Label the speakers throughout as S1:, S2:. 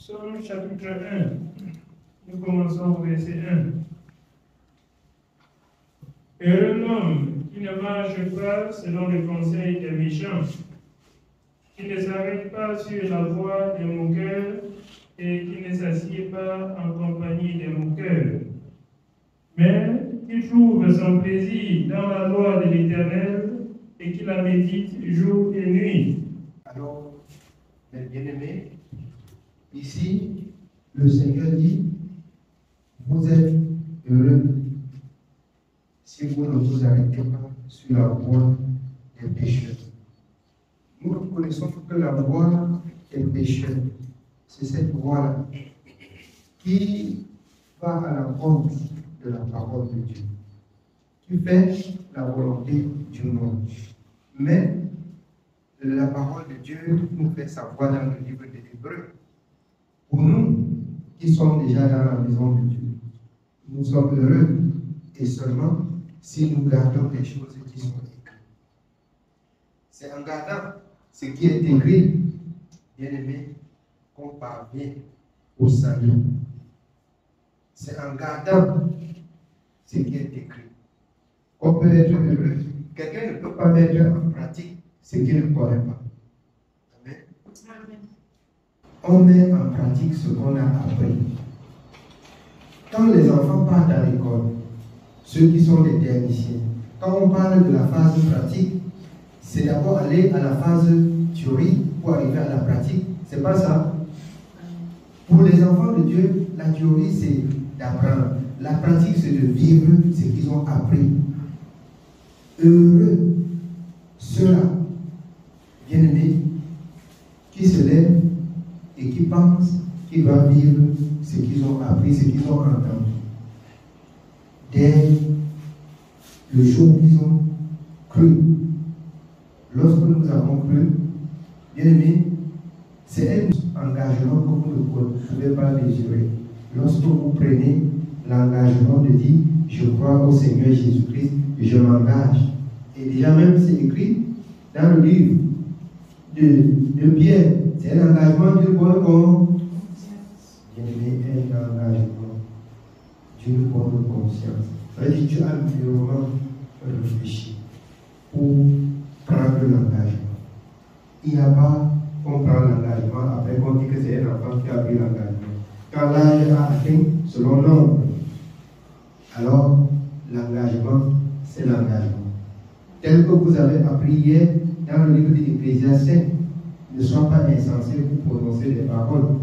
S1: Psaume chapitre 1. Nous commençons au verset 1. Heureux l'homme qui ne marche pas selon le conseil des méchants, qui ne s'arrête pas sur la voie des moqueurs et qui ne s'assied pas en compagnie des moqueurs, mais qui trouve son plaisir dans la loi de l'Éternel et qui la médite jour et nuit.
S2: Alors, mes bien-aimés, ici, le Seigneur dit, vous êtes heureux si vous ne vous arrêtez pas sur la voie des pécheurs. Nous reconnaissons que la voie des pécheurs, c'est cette voie-là qui va à l'encontre de la parole de Dieu, qui fait la volonté du monde. Mais la parole de Dieu nous fait savoir dans le livre des Hébreux, pour nous qui sommes déjà dans la maison de Dieu, nous sommes heureux et seulement si nous gardons les choses qui sont écrites. C'est en gardant ce qui est écrit, bien aimé, qu'on parvient au salut. C'est en gardant ce qui est écrit qu'on peut être heureux. Quelqu'un ne peut pas mettre en pratique ce qu'il ne connaît pas. Amen. Amen. On met en pratique ce qu'on a appris. Quand les enfants partent à l'école, ceux qui sont des techniciens, quand on parle de la phase pratique, c'est d'abord aller à la phase théorie pour arriver à la pratique. C'est pas ça. Pour les enfants de Dieu, la théorie c'est d'apprendre. La pratique c'est de vivre ce qu'ils ont appris. Heureux ceux-là, bien-aimés, qui se lèvent et qui pensent qu'ils doivent vivre ce qu'ils ont appris, ce qu'ils ont entendu. Dès le jour qu'ils ont cru, lorsque nous avons cru, bien-aimés, c'est un engagement que vous ne pouvez pas mesurer. Lorsque vous prenez l'engagement de dire, je crois au Seigneur Jésus-Christ, je m'engage. Et déjà même c'est écrit dans le livre de Pierre, c'est un engagement d'une bonne conscience. Bien-aimé, un engagement d'une bonne conscience. Ça veut dire que tu as mûrement réfléchi pour prendre l'engagement. Il n'y a pas qu'on prend l'engagement, après qu'on dit que c'est un enfant qui a pris l'engagement. Quand l'âge a atteint selon l'ombre, alors l'engagement, c'est l'engagement. Tel que vous avez appris hier dans le livre de l'Ecclésiaste, ne sois pas insensé pour prononcer des paroles,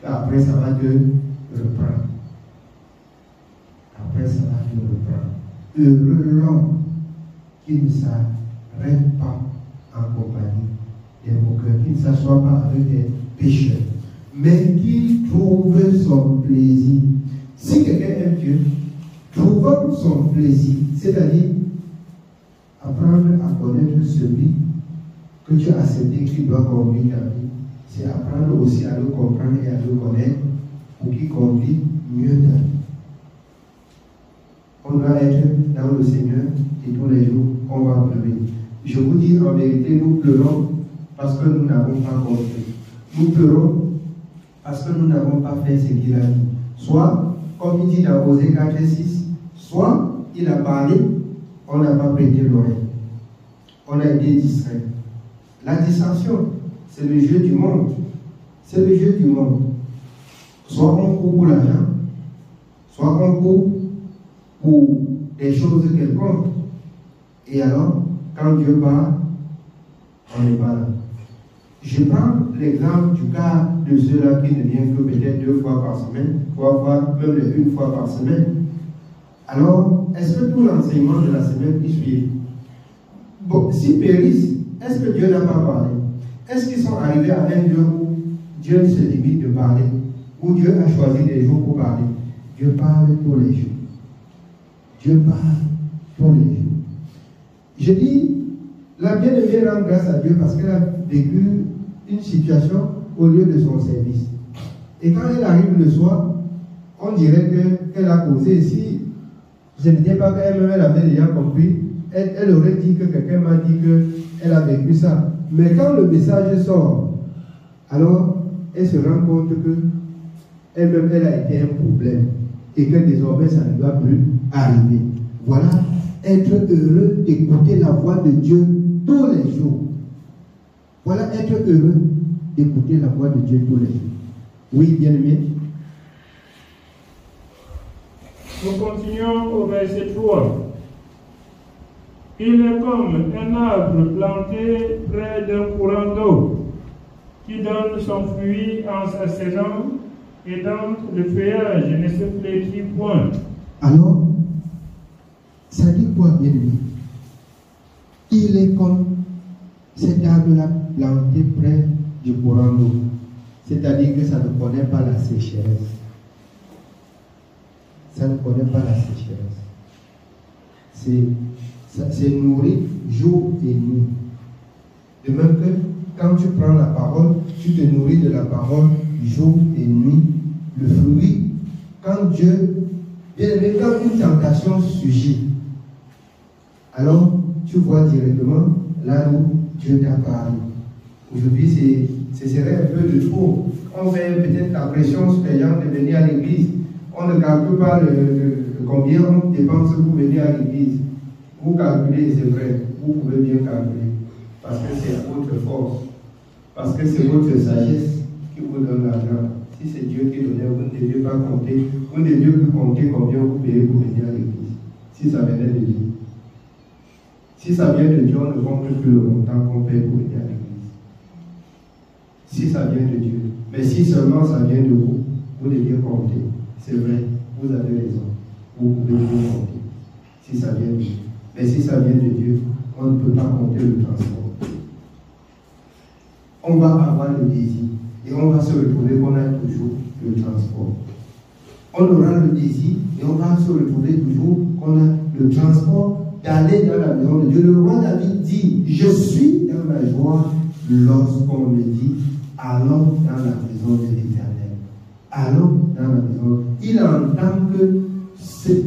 S2: car après ça va te reprendre. Après ça va te reprendre. Heureux l'homme qui ne s'arrête pas en compagnie des moqueurs, qui ne s'assoit pas avec des pécheurs, mais qui trouve son plaisir. Si quelqu'un aime Dieu, trouvons son plaisir, c'est-à-dire apprendre à connaître celui que tu as accepté qui doit conduire ta vie. C'est apprendre aussi à le comprendre et à le connaître pour qu'il conduise mieux ta vie. On doit être dans le Seigneur et tous les jours on va pleurer. Je vous dis en vérité, nous pleurons parce que nous n'avons pas compris. Nous pleurons parce que nous n'avons pas fait ce qu'il a dit. Soit, comme il dit dans Osée 4 et 6, soit il a parlé, on n'a pas prêté l'oreille. On a été distrait. La distraction, c'est le jeu du monde. C'est le jeu du monde. Soit on court pour l'argent, soit on court pour des choses quelconques. Et alors, quand Dieu parle, on n'est pas là. Je prends l'exemple du cas de ceux-là qui ne viennent que peut-être 2 fois par semaine, 3 fois, même 1 fois par semaine. Alors, est-ce que tout l'enseignement de la semaine qui suit, bon, s'ils périssent, est-ce que Dieu n'a pas parlé? Est-ce qu'ils sont arrivés à un lieu où Dieu se limite de parler, où Dieu a choisi des jours pour parler? Dieu parle tous les jours. Dieu parle tous les jours. Je dis, la bien-aimée rend grâce à Dieu parce qu'elle a vécu une situation au lieu de son service. Et quand elle arrive le soir, on dirait qu'elle a causé. Si je ne dis pas qu'elle-même elle avait déjà compris, elle aurait dit que quelqu'un m'a dit qu'elle a vécu ça. Mais quand le message sort, alors elle se rend compte que elle-même, elle a été un problème et que désormais, ça ne doit plus arriver. Voilà, être heureux d'écouter la voix de Dieu tous les jours. Voilà, être heureux d'écouter la voix de Dieu tous les jours. Oui, bien-aimé.
S1: Nous continuons au verset 3. Il est comme un arbre planté près d'un courant d'eau qui donne son fruit en sa saison et dont le feuillage ne se flétrit point.
S2: Alors, ça dit quoi, bien-aimé? Il est comme cet arbre-là planté près du courant d'eau. C'est-à-dire que ça ne connaît pas la sécheresse. Ça ne connaît pas la sécheresse. C'est nourri jour et nuit. De même que quand tu prends la parole, tu te nourris de la parole jour et nuit. Le fruit, quand Dieu, bien aimé, quand une tentation surgit, alors tu vois directement là où Dieu t'a parlé. Aujourd'hui, ce serait un peu de trop. On fait peut-être la pression sur les gens de venir à l'église. On ne calcule pas combien on dépense pour venir à l'église. Vous calculez, c'est vrai, vous pouvez bien calculer. Parce que c'est votre force. Parce que c'est votre sagesse qui vous donne l'argent. Si c'est Dieu qui donnait, vous ne deviez pas compter. Vous ne deviez plus compter combien vous payez pour venir à l'église. Si ça venait de Dieu. Si ça vient de Dieu, on ne compte plus le montant qu'on paye pour venir à l'église. Si ça vient de Dieu. Mais si seulement ça vient de vous, vous deviez compter. C'est vrai, vous avez raison. Vous pouvez vous compter. Si ça vient de Dieu. Mais si ça vient de Dieu, on ne peut pas compter le transport. On va avoir le désir. Et on va se retrouver qu'on a toujours le transport. On aura le désir et on va se retrouver toujours qu'on a le transport d'aller dans la maison de Dieu. Le roi David dit, je suis dans la joie lorsqu'on me dit, allons dans la maison de l'Éternel. Allons dans la maison. Il entend que c'est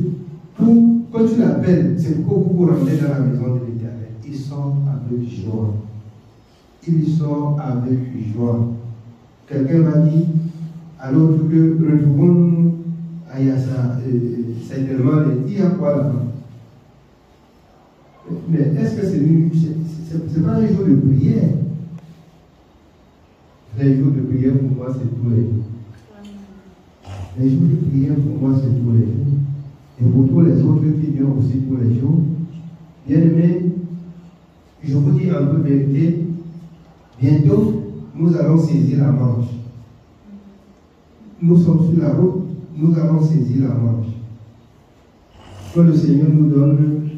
S2: pour que tu l'appelles, c'est pour que vous vous rendez dans la maison de l'Éternel. Il sort avec joie. Il sort avec joie. Quelqu'un m'a dit, alors que retrouvons à Yassa, c'est tellement il y a quoi là-bas? Mais est-ce que c'est pas un jour de prière? Les jours de prière pour moi, c'est tous les jours. Les jours de prière pour moi, c'est tous les jours. Et pour tous les autres qui viennent aussi tous les jours. Bien aimé, je vous dis un peu vérité. Bientôt, nous allons saisir la Manche. Nous sommes sur la route, nous allons saisir la Manche. Que le Seigneur nous donne,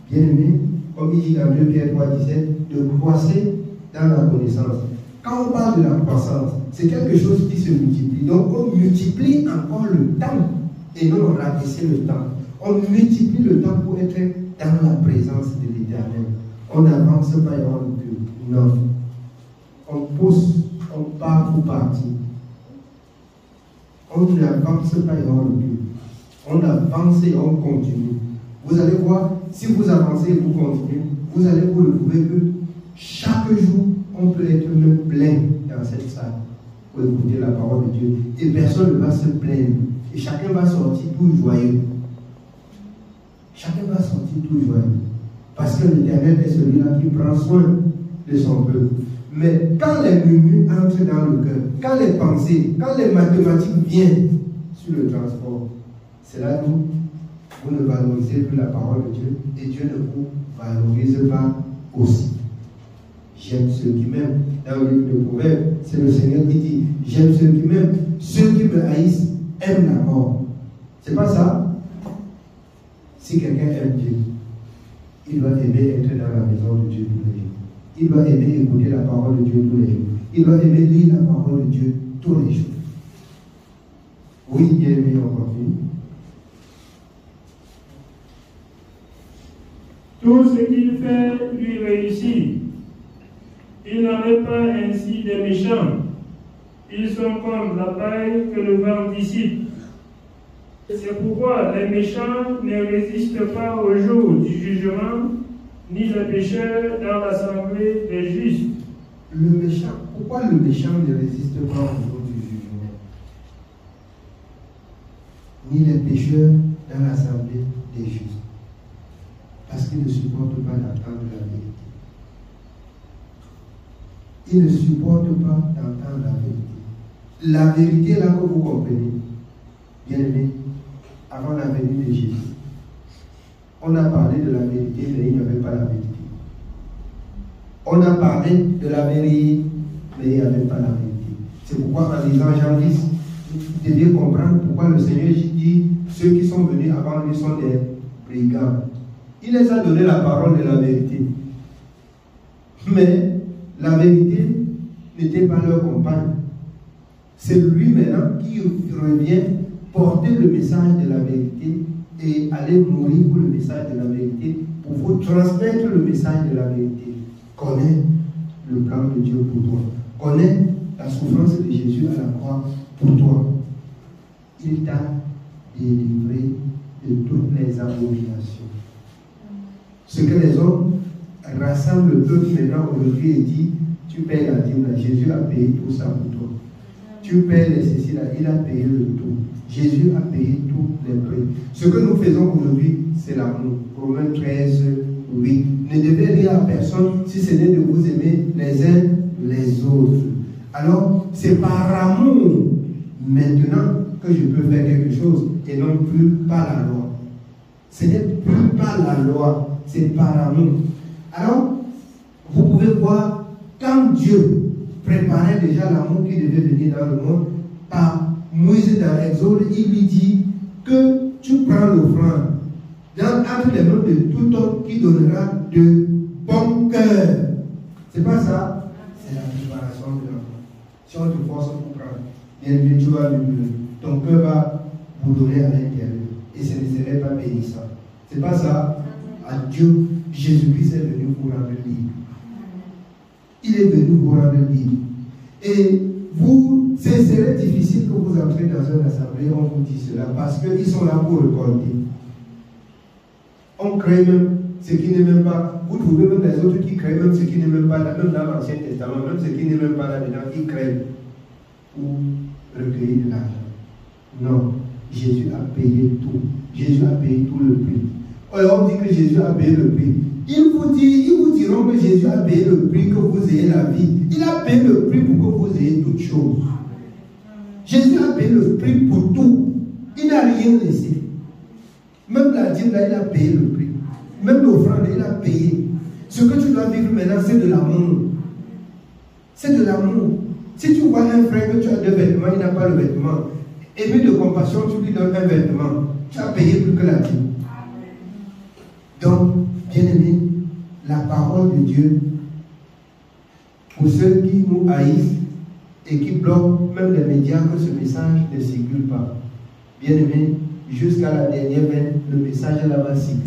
S2: bien aimé, comme il dit dans 2 Pierre 3,17, de croisser dans la connaissance. Quand on parle de la croissance, c'est quelque chose qui se multiplie. Donc on multiplie encore le temps et non rabaisser le temps. On multiplie le temps pour être dans la présence de l'Éternel. On n'avance pas et on recule. Non. On pousse, on part pour partir. On n'avance pas et on recule. On avance et on continue. Vous allez voir, si vous avancez et vous continuez, vous allez vous retrouver que chaque jour, on peut être même plein dans cette salle pour écouter la parole de Dieu. Et personne ne va se plaindre. Et chacun va sortir tout joyeux. Chacun va sortir tout joyeux. Parce que l'Éternel est celui-là qui prend soin de son peuple. Mais quand les murmures entrent dans le cœur, quand les pensées, quand les mathématiques viennent sur le transport, c'est là où vous ne valorisez plus la parole de Dieu et Dieu ne vous valorise pas aussi. J'aime ceux qui m'aiment. Dans le livre de Proverbes, c'est le Seigneur qui dit, j'aime ceux qui m'aiment. Ceux qui me haïssent aiment la mort. C'est pas ça? Si quelqu'un aime Dieu, il doit aimer être dans la maison de Dieu tous les jours. Il doit aimer écouter la parole de Dieu tous les jours. Il doit aimer lire la parole de Dieu tous les jours. Oui, bien aimé, on continue.
S1: Tout ce qu'il fait lui réussit. Il n'en est pas ainsi des méchants. Ils sont comme la paille que le vent dissipe. C'est pourquoi les méchants ne résistent pas au jour du jugement, ni les pécheurs dans l'assemblée des justes.
S2: Le méchant, pourquoi le méchant ne résiste pas au jour du jugement? ni les pécheurs dans l'assemblée des justes. Parce qu'ils ne supportent pas d'entendre la vérité. Ils ne supportent pas d'entendre la vérité. La vérité, là que vous comprenez, bien aimé, avant la venue de Jésus, on a parlé de la vérité, mais il n'y avait pas la vérité. On a parlé de la vérité, mais il n'y avait pas la vérité. C'est pourquoi en lisant Jean 10, vous devez comprendre pourquoi le Seigneur dit ceux qui sont venus avant lui sont des brigands. Il les a donné la parole de la vérité. Mais la vérité n'était pas leur compagne. C'est lui maintenant qui revient porter le message de la vérité et aller mourir pour le message de la vérité, pour vous transmettre le message de la vérité. Connais le plan de Dieu pour toi. Connais la souffrance de Jésus à la croix pour toi. Il t'a délivré de toutes les abominations. Ce que les hommes rassemblent le peuple maintenant aujourd'hui et disent, tu payes la dîme là, Jésus a payé tout ça pour toi. Tu payes les ceci là, il a payé le tout. Jésus a payé tous les prix. Ce que nous faisons aujourd'hui, c'est l'amour. Romains 13, 8. Ne devez rien à personne si ce n'est de vous aimer les uns les autres. Alors, c'est par amour maintenant que je peux faire quelque chose et non plus par la loi. Ce n'est plus par la loi, c'est par amour. Alors, vous pouvez voir, quand Dieu préparait déjà l'amour qui devait venir dans le monde, par Moïse dans l'Exode, il lui dit que tu prends l'offrande entre les mains de tout homme qui donnera de bon cœur. C'est pas ça? C'est la préparation de l'amour. Si on te force pour prendre, bien sûr, tu vas ton cœur va vous donner à l'intérieur. Et ce ne serait pas bénissant. C'est pas ça? À Dieu, Jésus-Christ est venu pour rendre libre. Il est venu pour rendre libre. Et vous, ce serait difficile que vous entrez dans une assemblée, on vous dit cela, parce qu'ils sont là pour récolter. On crée même ce qui n'est même pas, vous trouvez même les autres qui créent même ce qui n'est même pas là, même dans l'Ancien Testament, même ce qui n'est même pas là-dedans, ils créent pour recueillir de l'argent. Non, Jésus a payé tout. Jésus a payé tout le prix. Alors on dit que Jésus a payé le prix. Ils vous diront que Jésus a payé le prix que vous ayez la vie. Il a payé le prix pour que vous ayez toutes choses. Jésus a payé le prix pour tout. Il n'a rien laissé. Même la dîme là, il a payé le prix. Même l'offrande, il a payé. Ce que tu dois vivre maintenant, c'est de l'amour. C'est de l'amour. Si tu vois un frère que tu as deux vêtements, il n'a pas le vêtement. Aimé de compassion, tu lui donnes un vêtement. Tu as payé plus que la dîme. Donc, bien-aimé, la parole de Dieu, pour ceux qui nous haïssent et qui bloquent même les médias que ce message ne circule pas. Bien-aimé, jusqu'à la dernière veine, le message là-bas circule.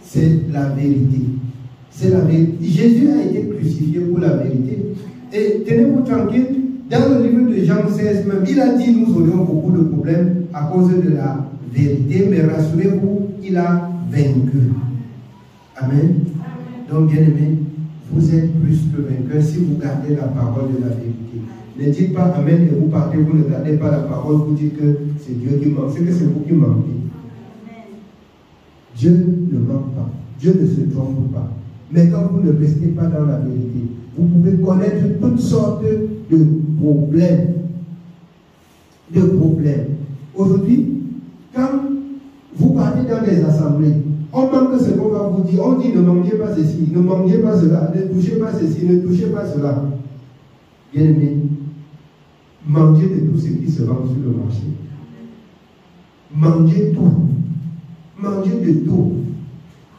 S2: C'est la vérité. C'est la vérité. Jésus a été crucifié pour la vérité. Et tenez-vous tranquille, dans le livre de Jean 16 même, il a dit nous aurions beaucoup de problèmes à cause de la vérité, mais rassurez-vous, il a vaincu. Amen. Donc, bien aimé, vous êtes plus que vainqueurs si vous gardez la parole de la vérité. Ne dites pas Amen et vous partez, vous ne gardez pas la parole, vous dites que c'est Dieu qui manque, c'est que c'est vous qui manquez. Dieu ne manque pas, Dieu ne se trompe pas. Mais quand vous ne restez pas dans la vérité, vous pouvez connaître toutes sortes de problèmes. Aujourd'hui, quand vous partez dans des assemblées, on manque ce qu'on va vous dire. On dit ne mangez pas ceci, ne mangez pas cela, ne touchez pas ceci, ne touchez pas cela. Bien aimé, mangez de tout ce qui se vend sur le marché. Mangez tout. Mangez de tout.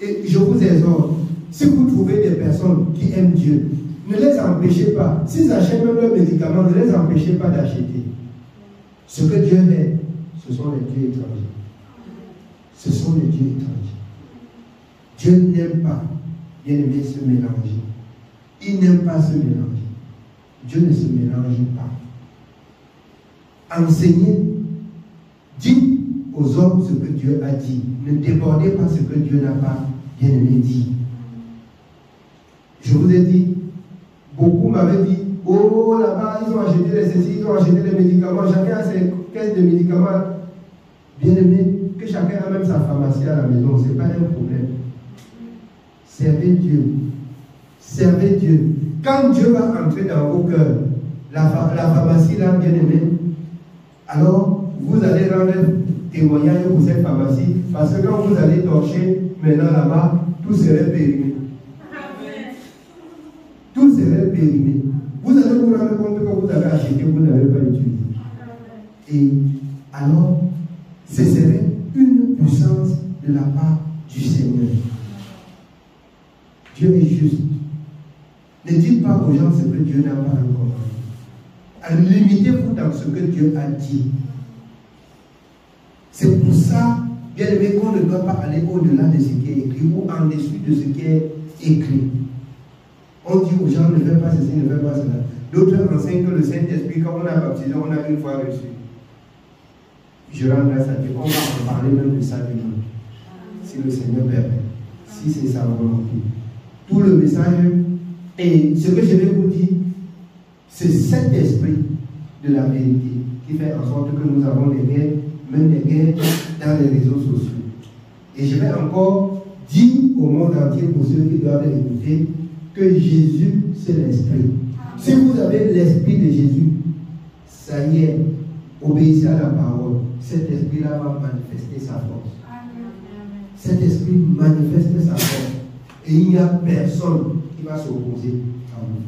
S2: Et je vous exhorte, si vous trouvez des personnes qui aiment Dieu, ne les empêchez pas. S'ils achètent même leurs médicaments, ne les empêchez pas d'acheter. Ce que Dieu aime, ce sont les dieux étrangers. Ce sont les dieux étrangers. Dieu n'aime pas, bien aimé, se mélanger. Il n'aime pas se mélanger. Dieu ne se mélange pas. Enseignez, dites aux hommes ce que Dieu a dit. Ne débordez pas ce que Dieu n'a pas, bien aimé, dit. Je vous ai dit, beaucoup m'avaient dit, oh là-bas, ils ont acheté les ceci, ils ont acheté les médicaments, chacun a ses caisses de médicaments. Bien aimé, que chacun a même sa pharmacie à la maison, ce n'est pas un problème. Servez Dieu. Servez Dieu. Quand Dieu va entrer dans vos cœurs, la pharmacie là, bien aimé, alors vous allez rendre témoignage pour cette pharmacie, parce que quand vous allez torcher maintenant là-bas, tout serait périmé. Tout serait périmé. Vous allez vous rendre compte que vous avez acheté, vous n'avez pas utilisé. Et alors, ce serait une puissance de la part du Seigneur. Dieu est juste. Ne dites pas aux gens ce que Dieu n'a pas recommandé. Limitez-vous dans ce que Dieu a dit. C'est pour ça, bien aimé, qu'on ne doit pas aller au-delà de ce qui est écrit ou en dessous de ce qui est écrit. On dit aux gens ne fais pas ceci, ne fais pas cela. D'autres enseignent que le Saint-Esprit, quand on a baptisé, on a une fois reçu. Je rends grâce à Dieu. On va en parler même de ça demain. Si le Seigneur permet. Si c'est sa volonté. Tout le message. Et ce que je vais vous dire, c'est cet esprit de la vérité qui fait en sorte que nous avons des guerres, même des guerres dans les réseaux sociaux. Et je vais encore dire au monde entier, pour ceux qui doivent écouter, que Jésus, c'est l'esprit. Si vous avez l'esprit de Jésus, ça y est, obéissez à la parole. Cet esprit-là va manifester sa force. Cet esprit manifeste sa force. Et il n'y a personne qui va s'opposer à vous.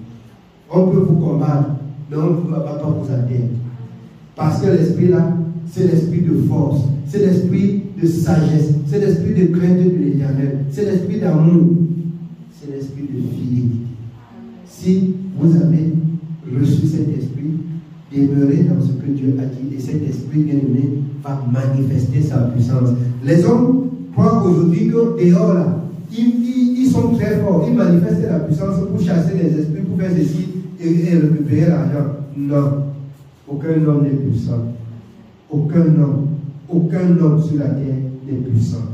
S2: On peut vous combattre, mais on ne va pas vous atteindre. Parce que l'esprit-là, c'est l'esprit de force, c'est l'esprit de sagesse, c'est l'esprit de crainte de l'Éternel, c'est l'esprit d'amour, c'est l'esprit de fidélité. Si vous avez reçu cet esprit, demeurez dans ce que Dieu a dit, et cet esprit bien-aimé va manifester sa puissance. Les hommes croient aujourd'hui que dehors là, ils sont très forts, ils manifestent la puissance pour chasser les esprits, pour faire ceci et récupérer l'argent. Non, aucun homme n'est puissant. Aucun homme sur la terre n'est puissant.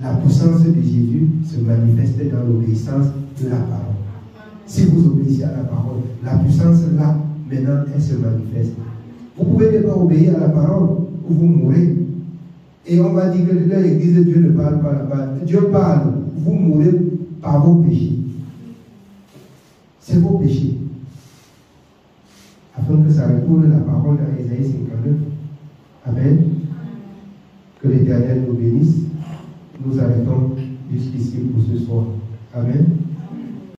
S2: La puissance de Jésus se manifeste dans l'obéissance de la parole. Si vous obéissez à la parole, la puissance là, maintenant, elle se manifeste. Vous pouvez ne pas obéir à la parole ou vous mourrez. Et on va dire que dans l'église, Dieu ne parle pas là-bas. Dieu parle, vous mourrez par vos péchés. C'est vos péchés. Afin que ça retourne la parole dans Ésaïe 59. Amen. Que l'Éternel nous bénisse. Nous arrêtons jusqu'ici pour ce soir. Amen.